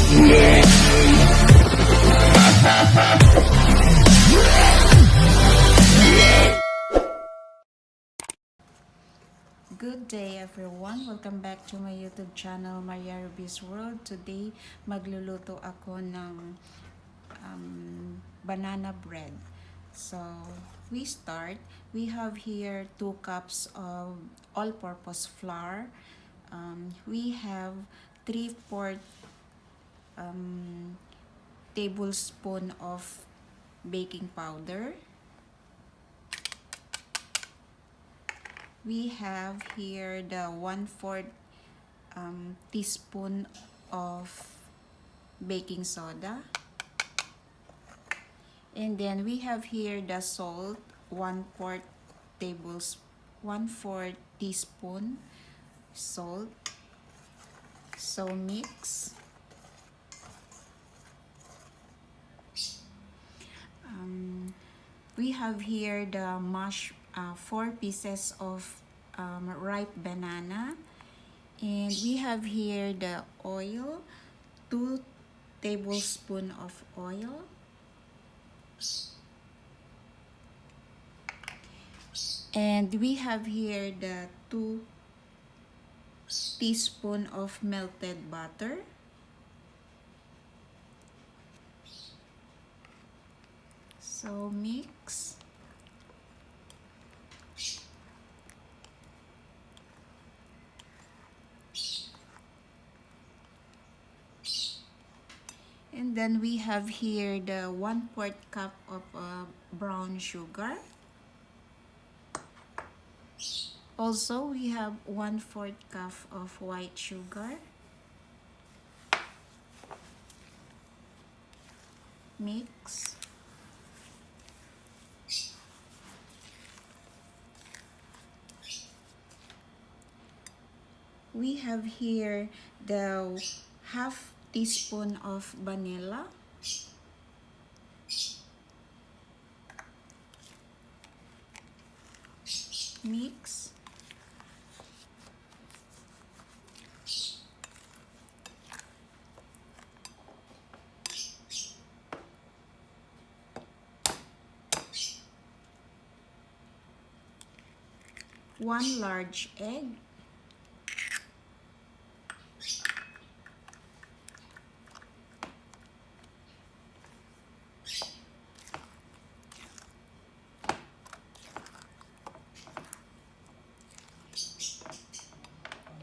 Good day everyone! Welcome back to my YouTube channel, Maria Ruby's World. Today, magluluto ako ng banana bread. So, we start. We have here 2 cups of all-purpose flour. We have 3/4 tablespoon of baking powder. We have here the 1/4 teaspoon of baking soda. And then we have here the salt, 1/4 teaspoon salt. So mix. We have here the 4 pieces of ripe banana, and we have here the oil, 2 tablespoons of oil, and we have here the 2 teaspoons of melted butter. So mix. And then we have here the 1/4 cup of brown sugar. Also, we have 1/4 cup of white sugar. Mix. We have here the 1/2 teaspoon of vanilla. Mix. One large egg.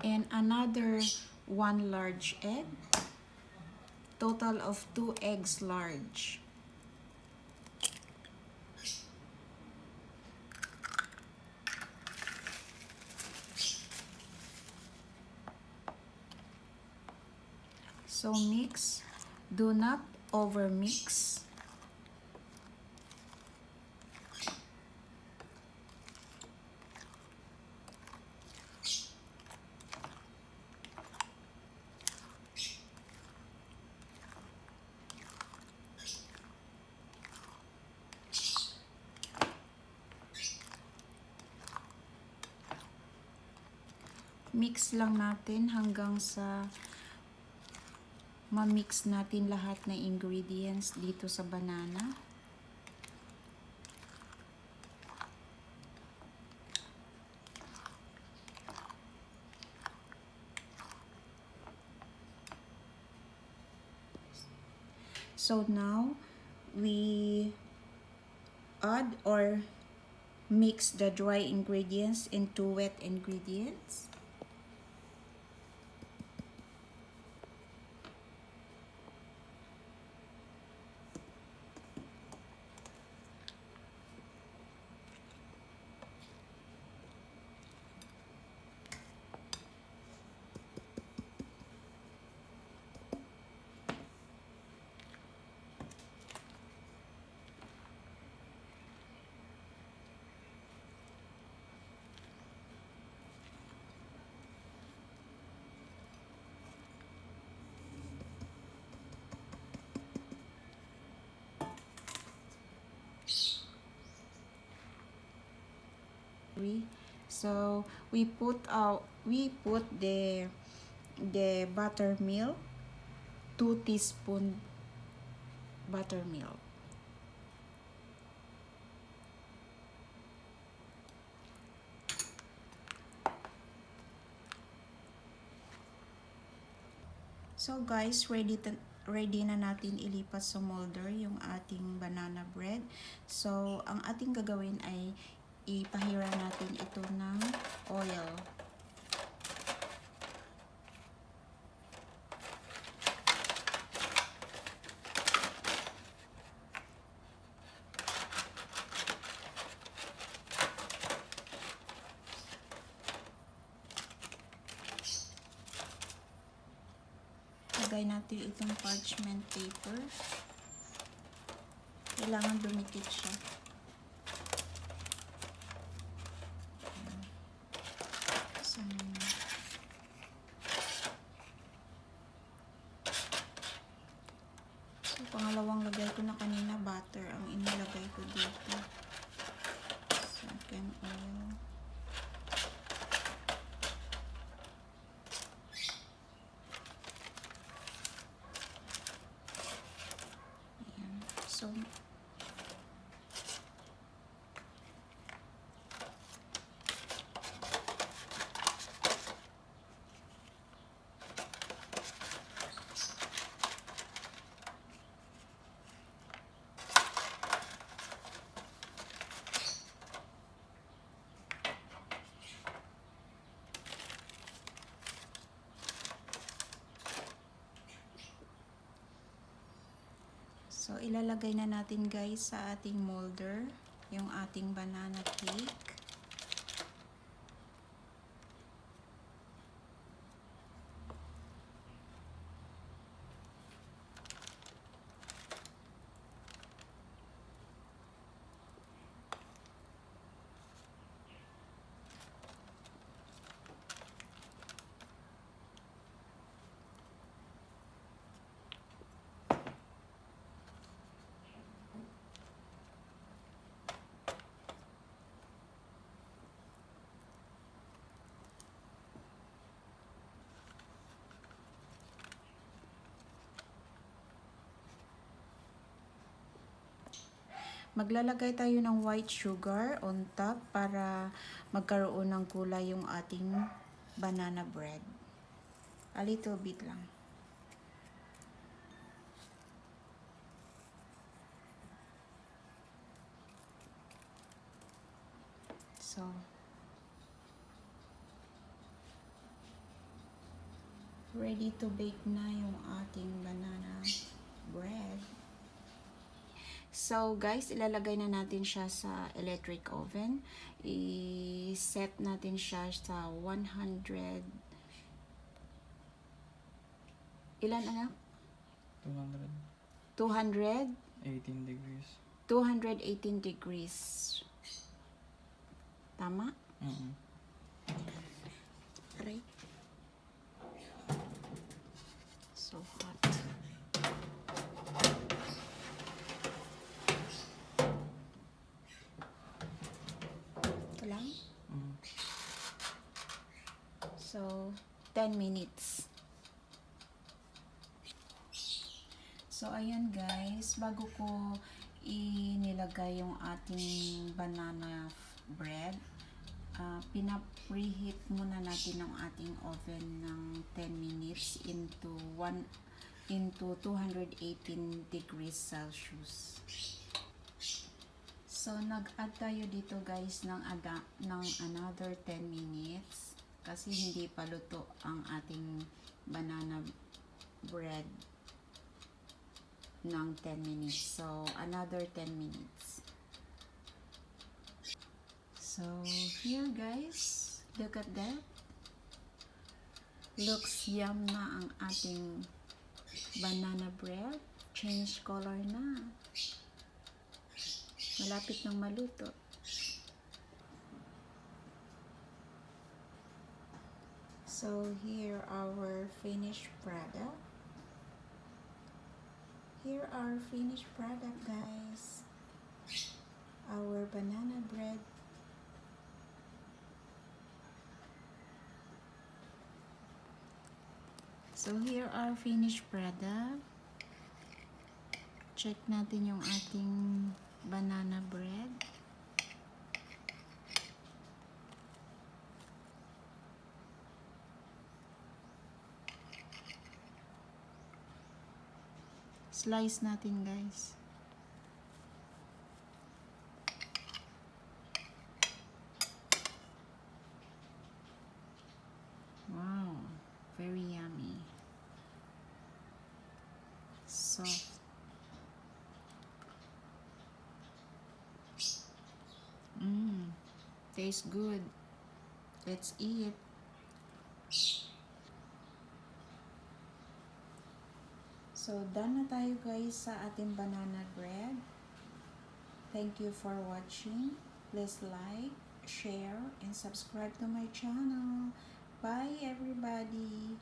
And another 1 large egg. Total of 2 eggs large. So mix. Do not over mix. Mix lang natin hanggang sa ma-mix natin lahat ng ingredients dito sa banana. So now, we add or mix the dry ingredients into wet ingredients. So we put the buttermilk 2 teaspoon buttermilk. So guys, ready na natin ilipat sa molder yung ating banana bread. So, ang ating gagawin ay ipahira natin ito ng oil. Lagay natin itong parchment paper. Kailangan dumikit siya. So, pangalawang lagay ko na kanina, butter ang inilagay ko dito. Second oil. Ayan. So, So, ilalagay na natin guys sa ating molder yung ating banana cake. Maglalagay tayo ng white sugar on top para magkaroon ng kulay yung ating banana bread. A little bit lang. So, ready to bake na yung ating banana bread. So guys, ilalagay na natin siya sa electric oven. I-set natin siya sa 100. Ilan anak? 200. 18 degrees. 218 degrees. Tama? Right. So hot. Ito lang? So, 10 minutes. So, ayan guys, bago ko inilagay yung ating banana bread, pinapreheat muna natin ang ating oven ng 10 minutes into 218 degrees Celsius. So, nag-add tayo dito guys ng another 10 minutes kasi hindi pa luto ang ating banana bread ng 10 minutes. So, another 10 minutes. So, here guys, look at that. Looks yum na ang ating banana bread. Change color na. Malapit nang maluto. So, here our finished product. Here our finished product guys. Our banana bread. So here are finished product. Check natin yung ating banana bread. Slice natin, guys. Wow, very yummy. Soft. Tastes good. Let's eat. So, done na tayo guys sa ating banana bread. Thank you for watching. Please like, share, and subscribe to my channel. Bye everybody!